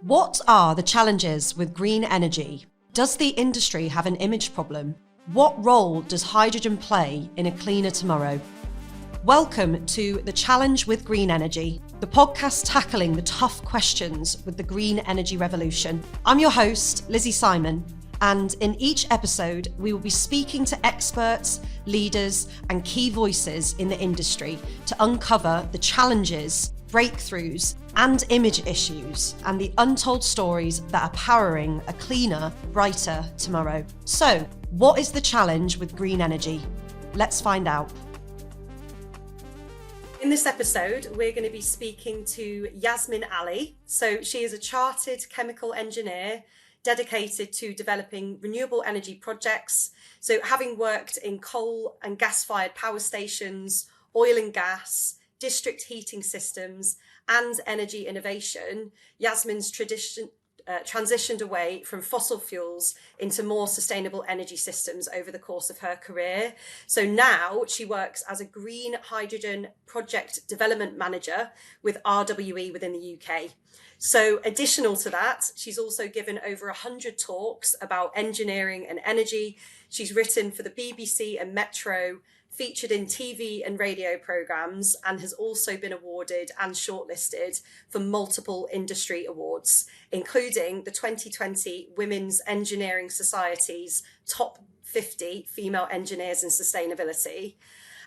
What are the challenges with green energy? Does the industry have an image problem? What role does hydrogen play in a cleaner tomorrow? Welcome to The Challenge with Green Energy, the podcast tackling the tough questions with the green energy revolution. I'm your host, Lizzie Simon, and in each episode, we will be speaking to experts, leaders, and key voices in the industry to uncover the challenges, breakthroughs, and image issues, and the untold stories that are powering a cleaner, brighter tomorrow. So, what is the challenge with green energy? Let's find out. In this episode, we're going to be speaking to Yasmin Ali. So she is a chartered chemical engineer dedicated to developing renewable energy projects. So having worked in coal and gas-fired power stations, oil and gas, district heating systems, and energy innovation, Yasmin's transitioned away from fossil fuels into more sustainable energy systems over the course of her career. So now she works as a green hydrogen project development manager with RWE within the UK. So additional to that, she's also given over 100 talks about engineering and energy. She's written for the BBC and Metro, featured in TV and radio programmes, and has also been awarded and shortlisted for multiple industry awards, including the 2020 Women's Engineering Society's Top 50 Female Engineers in Sustainability.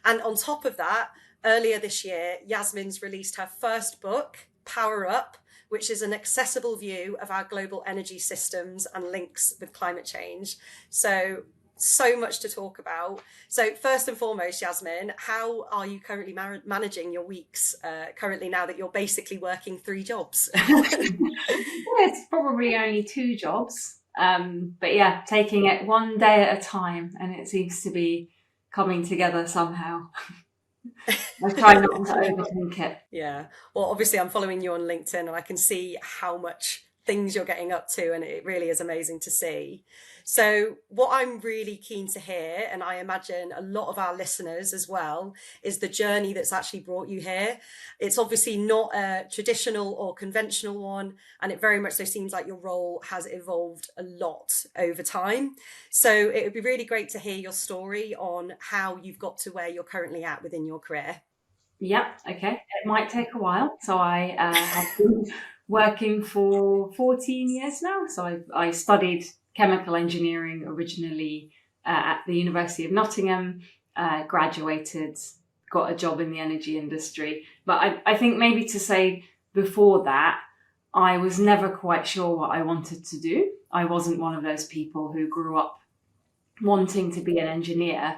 And on top of that, earlier this year, Yasmin's released her first book, Power Up, which is an accessible view of our global energy systems and links with climate change. So much to talk about. So first and foremost, Yasmin, how are you currently managing your weeks currently now that you're basically working 3 jobs? It's probably only 2 jobs, but yeah, taking it one day at a time, and it seems to be coming together somehow. I try not to overthink it. Yeah, well, obviously I'm following you on LinkedIn and I can see how much things you're getting up to, and it really is amazing to see. So what I'm really keen to hear, and I imagine a lot of our listeners as well, is the journey that's actually brought you here. It's obviously not a traditional or conventional one, and it very much so seems like your role has evolved a lot over time. So it would be really great to hear your story on how you've got to where you're currently at within your career. Yeah, okay. It might take a while. So I have been working for 14 years now. So I studied chemical engineering originally at the University of Nottingham, graduated, got a job in the energy industry. But I think maybe to say before that, I was never quite sure what I wanted to do. I wasn't one of those people who grew up wanting to be an engineer.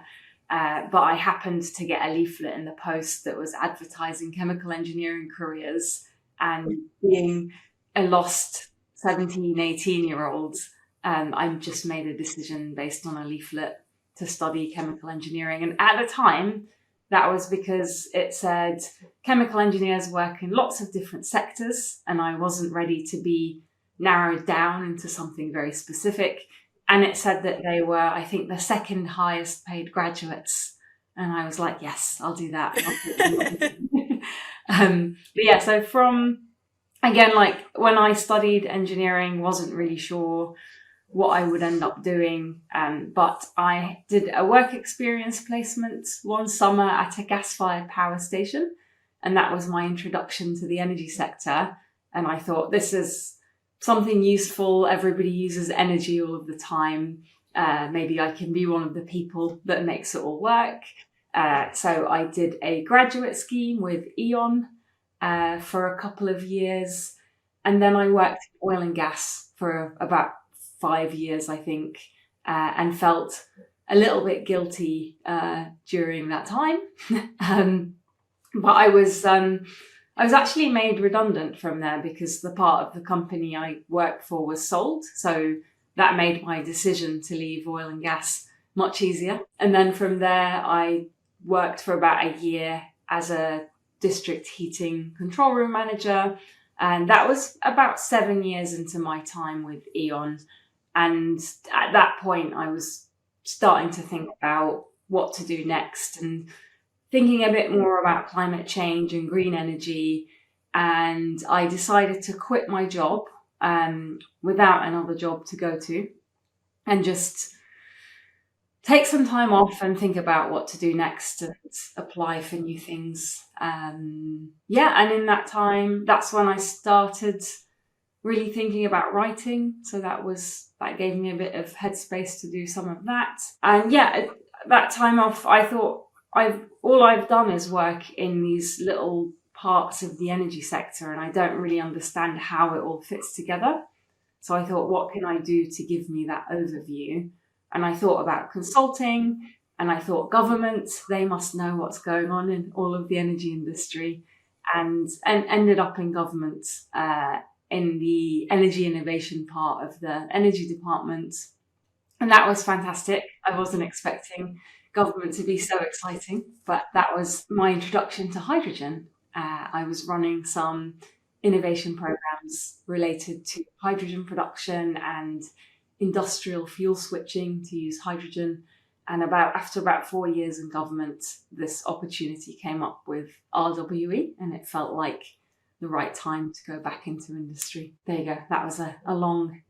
But I happened to get a leaflet in the post that was advertising chemical engineering careers, and being a lost 17, 18-year-old, I just made a decision based on a leaflet to study chemical engineering. And at the time, that was because it said chemical engineers work in lots of different sectors, and I wasn't ready to be narrowed down into something very specific. And it said that they were, I think, the second highest paid graduates. And I was like, yes, I'll do that. But yeah, so from, again, like when I studied engineering, wasn't really sure what I would end up doing. But I did a work experience placement one summer at a gas-fired power station. And that was my introduction to the energy sector. And I thought, this is something useful. Everybody uses energy all of the time. Maybe I can be one of the people that makes it all work. So I did a graduate scheme with E.ON for a couple of years. And then I worked in oil and gas for about 5 years, I think, and felt a little bit guilty during that time. But I was actually made redundant from there because the part of the company I worked for was sold. So that made my decision to leave oil and gas much easier. And then from there, I worked for about a year as a district heating control room manager. And that was about 7 years into my time with E.ON. And at that point, I was starting to think about what to do next and thinking a bit more about climate change and green energy. And I decided to quit my job without another job to go to, and just take some time off and think about what to do next and apply for new things. And in that time, that's when I started really thinking about writing. So that gave me a bit of headspace to do some of that. And at that time off, I thought all I've done is work in these little parts of the energy sector, and I don't really understand how it all fits together. So I thought, what can I do to give me that overview? And I thought about consulting, and I thought government, they must know what's going on in all of the energy industry, and ended up in government in the energy innovation part of the energy department. And that was fantastic. I wasn't expecting government to be so exciting, but that was my introduction to hydrogen. I was running some innovation programs related to hydrogen production and industrial fuel switching to use hydrogen. And after about 4 years in government, this opportunity came up with RWE, and it felt like the right time to go back into industry. There you go. That was a long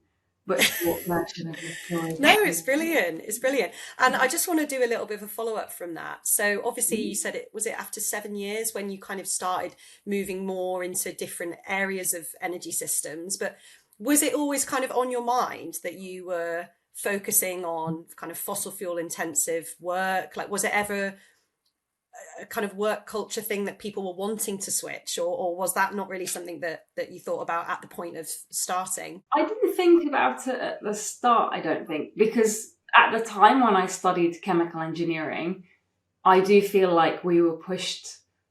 but short version of the story. No, it's brilliant. It's brilliant. And I just want to do a little bit of a follow-up from that. So obviously you said was it after 7 years when you kind of started moving more into different areas of energy systems, but was it always kind of on your mind that you were focusing on kind of fossil fuel intensive work? Like, was it ever a kind of work culture thing that people were wanting to switch, or was that not really something that you thought about at the point of starting? I didn't think about it at the start, I don't think, because at the time when I studied chemical engineering, I do feel like we were pushed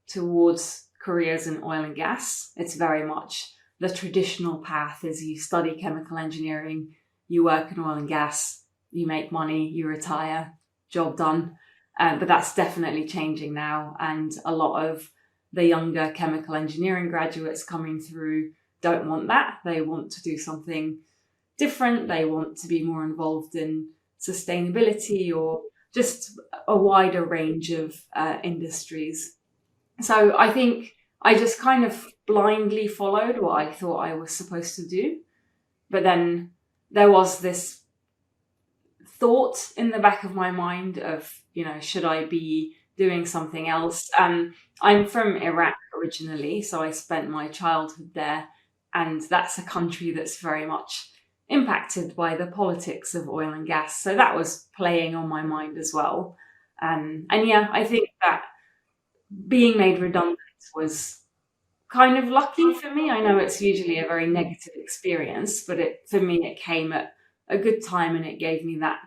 towards careers in oil and gas. It's very much the traditional path is you study chemical engineering, you work in oil and gas, you make money, you retire, job done. But that's definitely changing now. And a lot of the younger chemical engineering graduates coming through don't want that. They want to do something different. They want to be more involved in sustainability or just a wider range of industries. So I think I just kind of blindly followed what I thought I was supposed to do. But then there was this thought in the back of my mind of, should I be doing something else? I'm from Iraq originally, so I spent my childhood there, and that's a country that's very much impacted by the politics of oil and gas. So that was playing on my mind as well. I think that being made redundant was kind of lucky for me. I know it's usually a very negative experience, but for me, it came at a good time, and it gave me that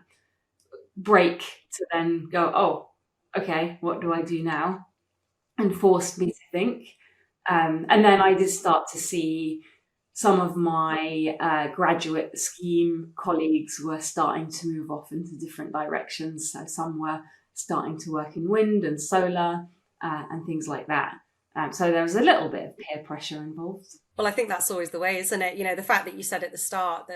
break to then go, oh, okay, what do I do now? And forced me to think. And then I did start to see some of my graduate scheme colleagues were starting to move off into different directions. So some were starting to work in wind and solar and things like that. So there was a little bit of peer pressure involved. Well, I think that's always the way, isn't it? The fact that you said at the start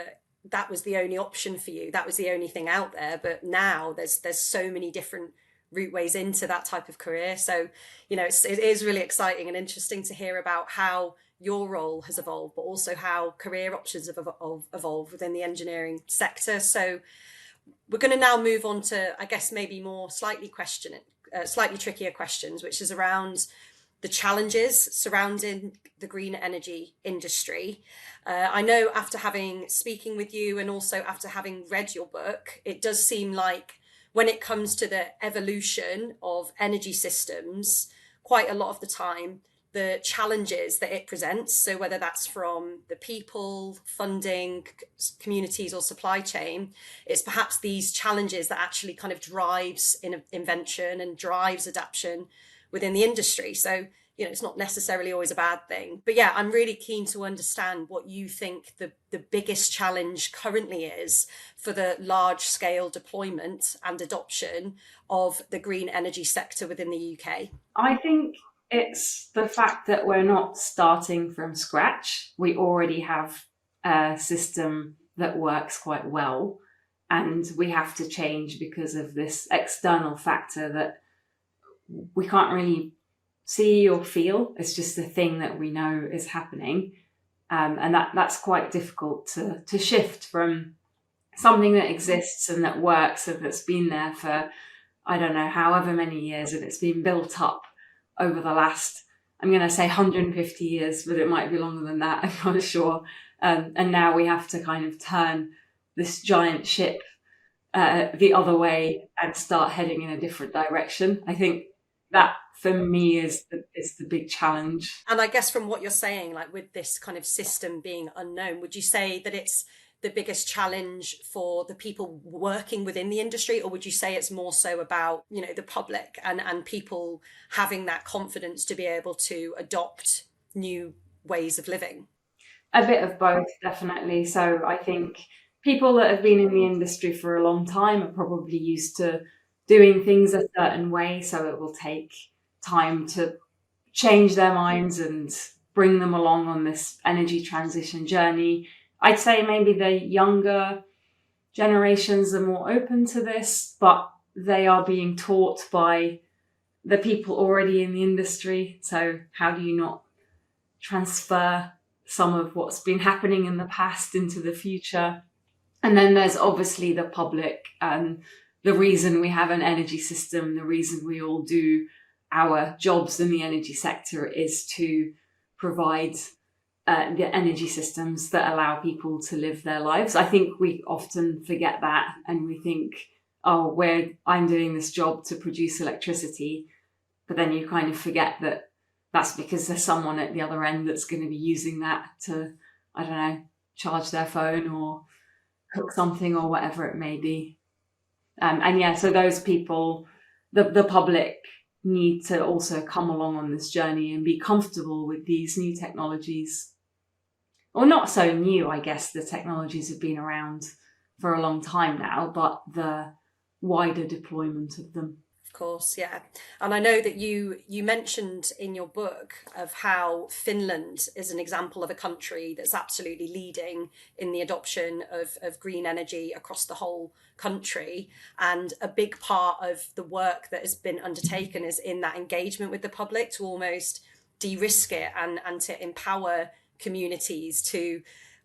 that was the only option for you, that was the only thing out there, but now there's so many different route ways into that type of career. So it is really exciting and interesting to hear about how your role has evolved, but also how career options have evolved within the engineering sector. So we're going to now move on to, I guess, maybe more slightly trickier questions, which is around the challenges surrounding the green energy industry. I know after speaking with you and also after having read your book, it does seem like when it comes to the evolution of energy systems, quite a lot of the time, the challenges that it presents, so whether that's from the people, funding, communities or supply chain, it's perhaps these challenges that actually kind of drives invention and drives adaptation within the industry. So, it's not necessarily always a bad thing. But yeah, I'm really keen to understand what you think the biggest challenge currently is for the large scale deployment and adoption of the green energy sector within the UK. I think it's the fact that we're not starting from scratch. We already have a system that works quite well, and we have to change because of this external factor that we can't really see or feel. It's just a thing that we know is happening. And that's quite difficult to shift from something that exists and that works and that's been there for, I don't know, however many years, and it's been built up over the last, I'm going to say 150 years, but it might be longer than that, I'm not sure. And now we have to kind of turn this giant ship the other way and start heading in a different direction. I think that for me is the big challenge. And I guess from what you're saying, like with this kind of system being unknown, would you say that it's the biggest challenge for the people working within the industry, or would you say it's more so about, you know, the public and people having that confidence to be able to adopt new ways of living? A bit of both, definitely. So I think people that have been in the industry for a long time are probably used to doing things a certain way, so it will take time to change their minds and bring them along on this energy transition journey. I'd say maybe the younger generations are more open to this, but they are being taught by the people already in the industry. So how do you not transfer some of what's been happening in the past into the future? And then there's obviously the public, and the reason we have an energy system, the reason we all do our jobs in the energy sector is to provide the energy systems that allow people to live their lives. I think we often forget that, and we think, oh, I'm doing this job to produce electricity, but then you kind of forget that that's because there's someone at the other end that's going to be using that to, I don't know, charge their phone or cook something or whatever it may be. And yeah, so those people, the public, need to also come along on this journey and be comfortable with these new technologies. Or not so new, I guess. The technologies have been around for a long time now, but the wider deployment of them. Of course, yeah. And I know that you mentioned in your book of how Finland is an example of a country that's absolutely leading in the adoption of green energy across the whole country. And a big part of the work that has been undertaken is in that engagement with the public to almost de-risk it and to empower communities to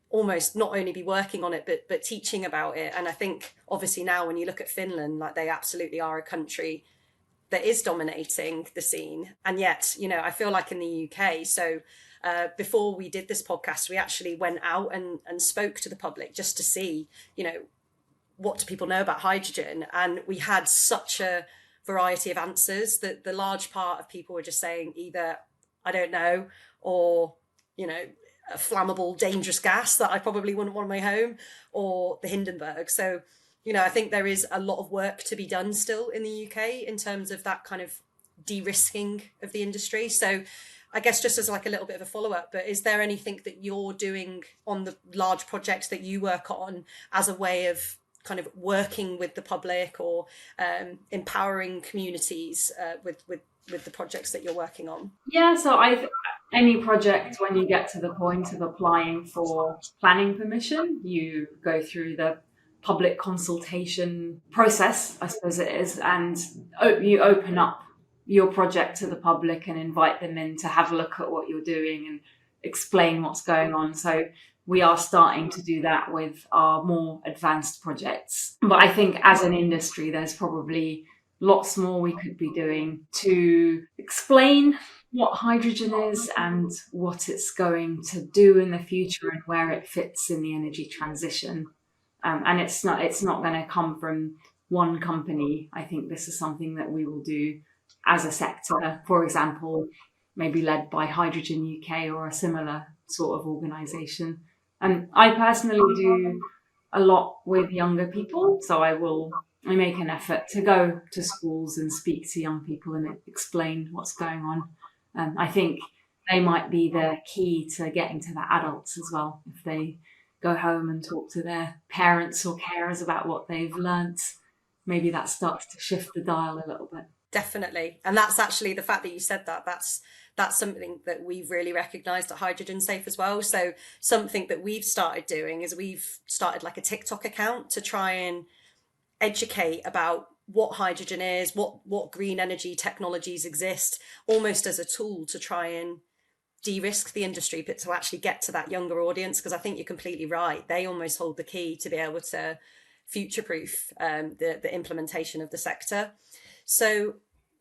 almost not only be working on it but teaching about it. And I think obviously now when you look at Finland, like they absolutely are a country that is dominating the scene. And yet, you know, I feel like in the UK, so before we did this podcast, we actually went out and spoke to the public just to see, you know, what do people know about hydrogen? And we had such a variety of answers that the large part of people were just saying either I don't know, or, you know, a flammable, dangerous gas that I probably wouldn't want in my home, or the Hindenburg. So, you know, I think there is a lot of work to be done still in the UK in terms of that kind of de-risking of the industry. So I guess just as like a little bit of a follow-up, but is there anything that you're doing on the large projects that you work on as a way of kind of working with the public or empowering communities with the projects that you're working on? Yeah, so any project, when you get to the point of applying for planning permission, you go through the public consultation process, I suppose it is, and you open up your project to the public and invite them in to have a look at what you're doing and explain what's going on. So we are starting to do that with our more advanced projects. But I think as an industry, there's probably lots more we could be doing to explain what hydrogen is and what it's going to do in the future and where it fits in the energy transition. And it's not going to come from one company. I think this is something that we will do as a sector, for example, maybe led by Hydrogen UK or a similar sort of organisation. And I personally do a lot with younger people, so I make an effort to go to schools and speak to young people and explain what's going on. I think they might be the key to getting to the adults as well. If they go home and talk to their parents or carers about what they've learnt, maybe that starts to shift the dial a little bit. Definitely. And that's actually the fact that you said that, that's something that we've really recognised at Hydrogen Safe as well. So something that we've started doing is we've started like a TikTok account to try and educate about what hydrogen is, what green energy technologies exist, almost as a tool to try and de-risk the industry, but to actually get to that younger audience, because I think you're completely right. They almost hold the key to be able to future-proof the implementation of the sector. So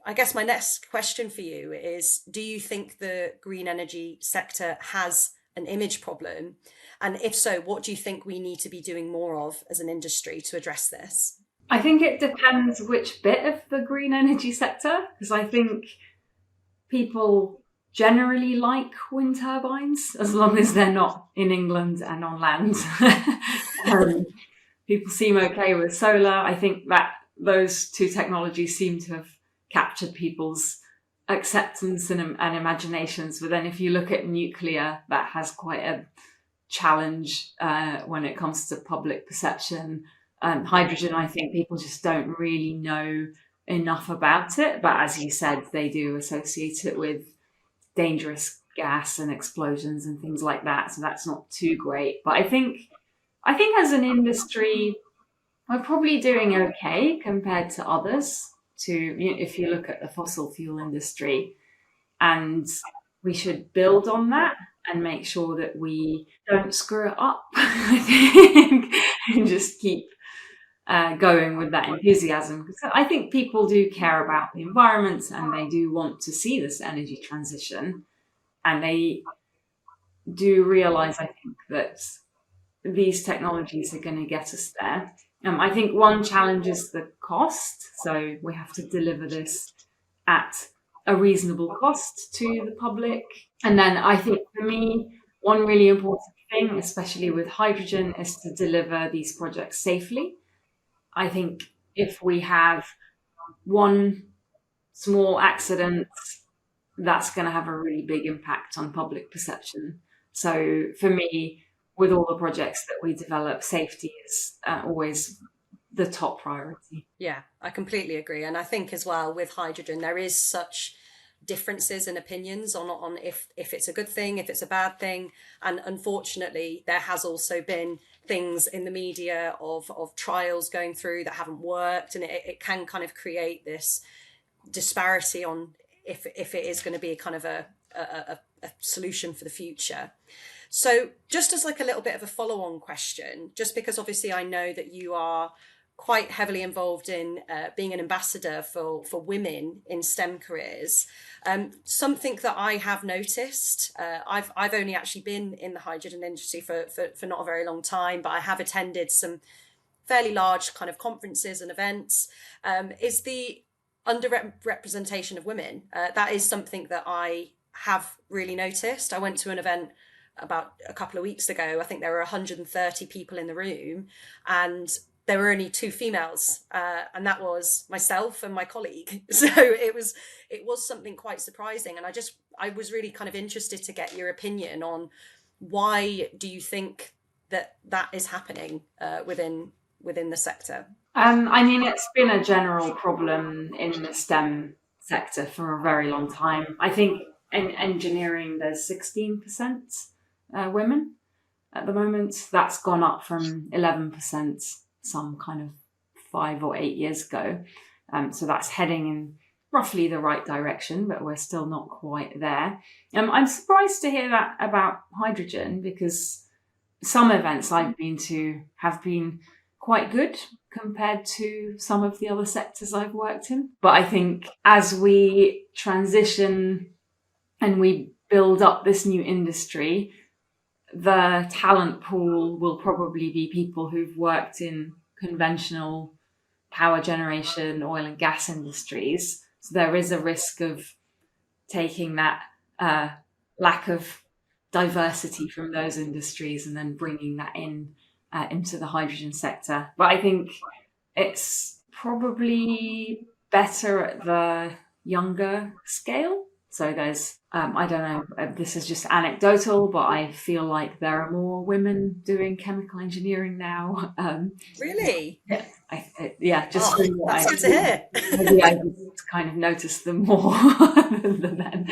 I guess my next question for you is, do you think the green energy sector has an image problem? And if so, what do you think we need to be doing more of as an industry to address this? I think it depends which bit of the green energy sector, because I think people generally like wind turbines as long as they're not in England and on land. People seem okay with solar. I think that those two technologies seem to have captured people's acceptance and imaginations. But then if you look at nuclear, that has quite a challenge when it comes to public perception. Hydrogen, I think people just don't really know enough about it. But as you said, they do associate it with dangerous gas and explosions and things like that. So that's not too great. But I think as an industry, we're probably doing okay compared to others. If you look at the fossil fuel industry, and we should build on that and make sure that we don't screw it up, I think, and just keep going with that enthusiasm. Because I think people do care about the environment and they do want to see this energy transition, and they do realize, I think, that these technologies are going to get us there. I think one challenge is the cost. So we have to deliver this at a reasonable cost to the public. And then I think for me, one really important thing, especially with hydrogen, is to deliver these projects safely. I think if we have one small accident, that's going to have a really big impact on public perception. So for me, with all the projects that we develop, safety is always the top priority. Yeah, I completely agree. And I think as well with hydrogen, there is such differences in opinions on if it's a good thing, if it's a bad thing. And unfortunately, there has also been things in the media of trials going through that haven't worked. And it can kind of create this disparity on if it is going to be a kind of a solution for the future. So just as like a little bit of a follow-on question, just because obviously I know that you are quite heavily involved in being an ambassador for women in STEM careers. Something that I have noticed, I've only actually been in the hydrogen industry for not a very long time, but I have attended some fairly large kind of conferences and events, is the underrepresentation of women. That is something that I have really noticed. I went to an event about a couple of weeks ago. I think there were 130 people in the room, and there were only 2 females, and that was myself and my colleague. So it was something quite surprising, and I was really kind of interested to get your opinion on why do you think that is happening within the sector? I mean, it's been a general problem in the STEM sector for a very long time. I think in engineering, there's 16% women at the moment. That's gone up from 11% some kind of 5 or 8 years ago. So that's heading in roughly the right direction, but we're still not quite there. I'm surprised to hear that about hydrogen, because some events I've been to have been quite good compared to some of the other sectors I've worked in. But I think as we transition and we build up this new industry, the talent pool will probably be people who've worked in conventional power generation, oil and gas industries. So there is a risk of taking that lack of diversity from those industries and then bringing that into the hydrogen sector. But I think it's probably better at the younger scale. So there's, I don't know, this is just anecdotal, but I feel like there are more women doing chemical engineering now. Really? Yeah, just that's good to hear. Maybe I just kind of noticed them more than men.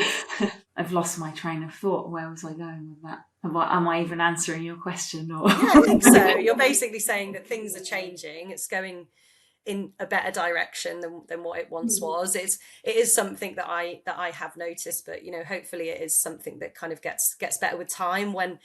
I've lost my train of thought. Where was I going with that? Am I even answering your question? Or? Yeah, I think so. You're basically saying that things are changing. It's going in a better direction than what it once was. It is something that I have noticed, but hopefully it is something that kind of gets better with time, when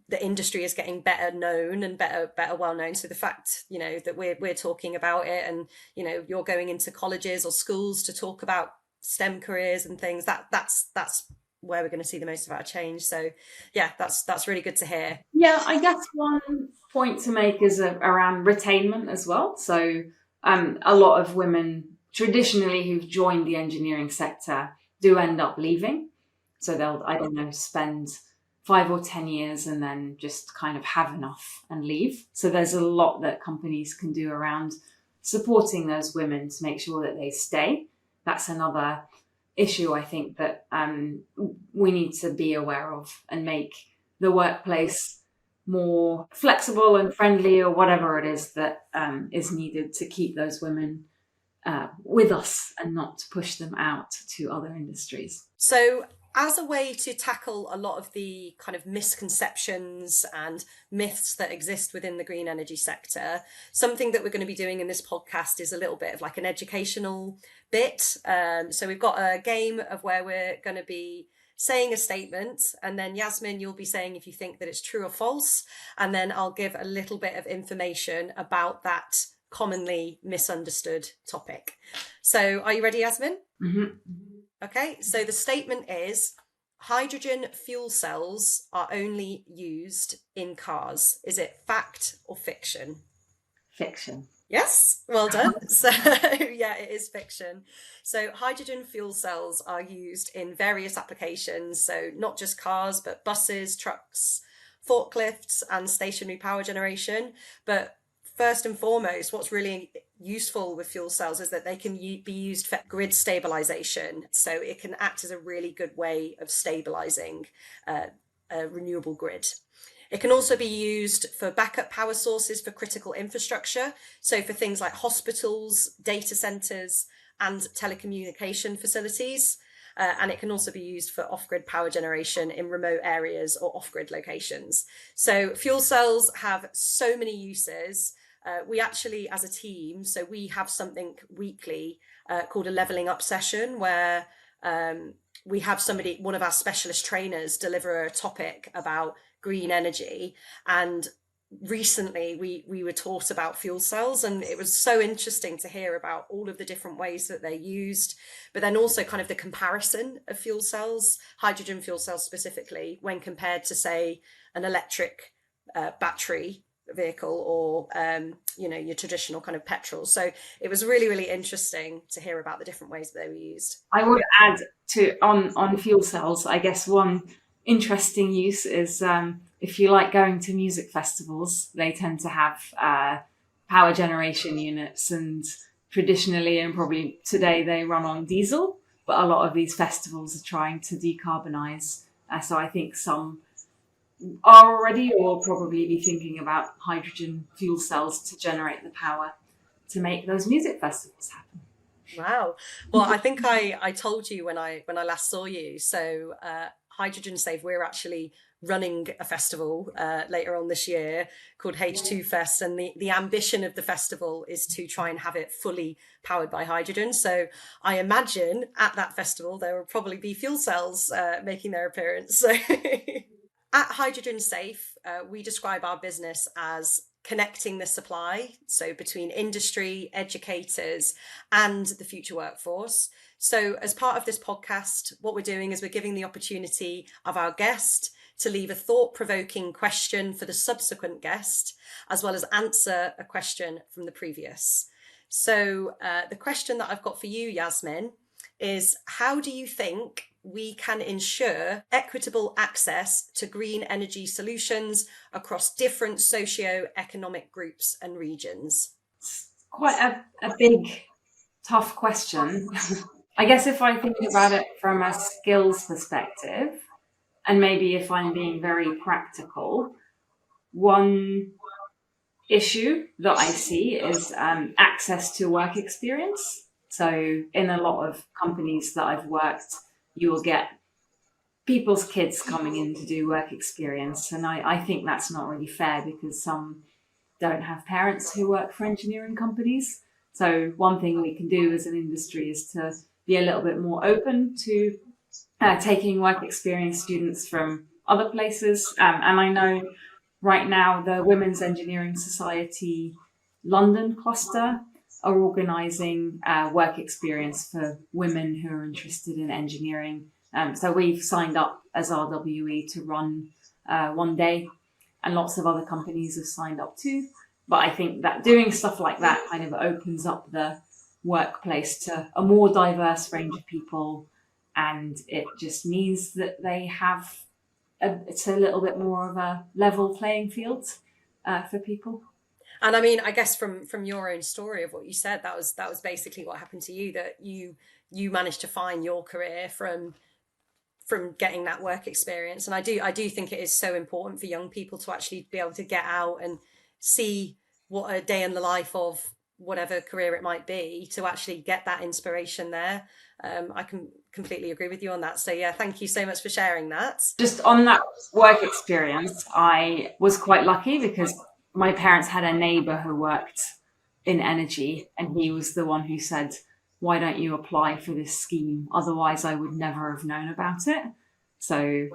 the industry is getting better known and better well known. So the fact that we're talking about it, and you're going into colleges or schools to talk about STEM careers and things, that's where we're going to see the most of our change. So yeah, that's really good to hear. Yeah, I guess one point to make is around retainment as well. So a lot of women traditionally who've joined the engineering sector do end up leaving. So they'll, I don't know, spend 5 or 10 years and then just kind of have enough and leave. So there's a lot that companies can do around supporting those women to make sure that they stay. That's another issue, I think, that we need to be aware of, and make the workplace more flexible and friendly, or whatever it is that is needed to keep those women with us and not to push them out to other industries. So as a way to tackle a lot of the kind of misconceptions and myths that exist within the green energy sector, something that we're going to be doing in this podcast is a little bit of like an educational bit. So we've got a game of where we're going to be saying a statement, and then Yasmin, you'll be saying if you think that it's true or false, and then I'll give a little bit of information about that commonly misunderstood topic. So are you ready, Yasmin? Mm-hmm. Okay, so the statement is hydrogen fuel cells are only used in cars. Is it fact or fiction? Fiction. Yes, well done. So yeah, it is fiction. So hydrogen fuel cells are used in various applications. So not just cars, but buses, trucks, forklifts, and stationary power generation. But first and foremost, what's really useful with fuel cells is that they can be used for grid stabilization. So it can act as a really good way of stabilizing a renewable grid. It can also be used for backup power sources for critical infrastructure. So for things like hospitals, data centers, and telecommunication facilities. And it can also be used for off-grid power generation in remote areas or off-grid locations. So fuel cells have so many uses. We actually, as a team, so we have something weekly called a leveling up session, where we have one of our specialist trainers, deliver a topic about green energy. And recently we were taught about fuel cells, and it was so interesting to hear about all of the different ways that they're used, but then also kind of the comparison of fuel cells, hydrogen fuel cells specifically, when compared to, say, an electric battery vehicle or your traditional kind of petrol. So it was really, really interesting to hear about the different ways that they were used. I would add to on fuel cells, I guess one interesting use is if you like going to music festivals, they tend to have power generation units, and traditionally and probably today they run on diesel, but a lot of these festivals are trying to decarbonize. So I think some are already or will probably be thinking about hydrogen fuel cells to generate the power to make those music festivals happen. Wow. Well, I think I told you when I last saw you. So Hydrogen Save, we're actually running a festival later on this year called H2 Fest, and the ambition of the festival is to try and have it fully powered by hydrogen. So I imagine at that festival there will probably be fuel cells making their appearance. So at Hydrogen Safe, we describe our business as connecting the supply, so between industry, educators, and the future workforce. So as part of this podcast, what we're doing is we're giving the opportunity of our guest to leave a thought-provoking question for the subsequent guest, as well as answer a question from the previous. So the question that I've got for you, Yasmin, is how do you think we can ensure equitable access to green energy solutions across different socio-economic groups and regions? It's quite a big, tough question. I guess if I think about it from a skills perspective, and maybe if I'm being very practical, one issue that I see is access to work experience. So in a lot of companies that I've worked, you will get people's kids coming in to do work experience. And I think that's not really fair, because some don't have parents who work for engineering companies. So one thing we can do as an industry is to be a little bit more open to taking work experience students from other places. And I know right now the Women's Engineering Society London cluster are organising work experience for women who are interested in engineering. So we've signed up as RWE to run one day, and lots of other companies have signed up too. But I think that doing stuff like that kind of opens up the workplace to a more diverse range of people, and it just means that they have it's a little bit more of a level playing field for people. And I mean, I guess from your own story of what you said, that was basically what happened to you, that you managed to find your career from getting that work experience. And I do think it is so important for young people to actually be able to get out and see what a day in the life of whatever career it might be, to actually get that inspiration there. I can completely agree with you on that. So yeah, thank you so much for sharing that. Just on that work experience, I was quite lucky because my parents had a neighbour who worked in energy, and he was the one who said, why don't you apply for this scheme? Otherwise I would never have known about it. So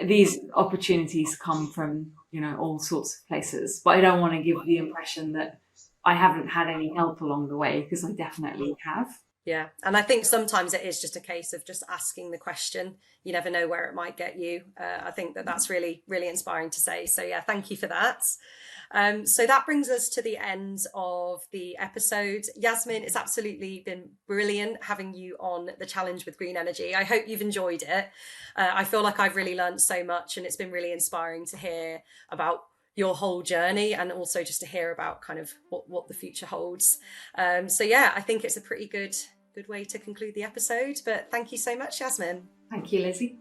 these opportunities come from, all sorts of places, but I don't want to give the impression that I haven't had any help along the way, because I definitely have. Yeah. And I think sometimes it is just a case of just asking the question. You never know where it might get you. I think that's really, really inspiring to say. So yeah, thank you for that. So that brings us to the end of the episode. Yasmin, it's absolutely been brilliant having you on the challenge with green energy. I hope you've enjoyed it. I feel like I've really learned so much, and it's been really inspiring to hear about your whole journey, and also just to hear about kind of what the future holds. So yeah, I think it's a pretty good way to conclude the episode. But thank you so much, Yasmin. Thank you, Lizzie.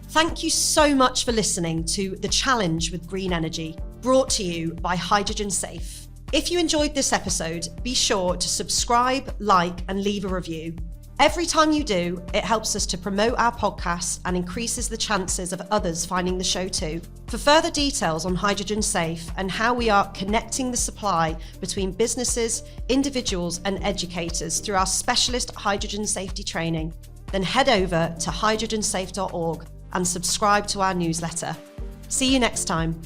Thank you so much for listening to The Challenge with Green Energy, brought to you by Hydrogen Safe. If you enjoyed this episode, be sure to subscribe, like, and leave a review. Every time you do, it helps us to promote our podcast and increases the chances of others finding the show too. For further details on Hydrogen Safe and how we are connecting the supply between businesses, individuals, and educators through our specialist hydrogen safety training, then head over to hydrogensafe.org and subscribe to our newsletter. See you next time.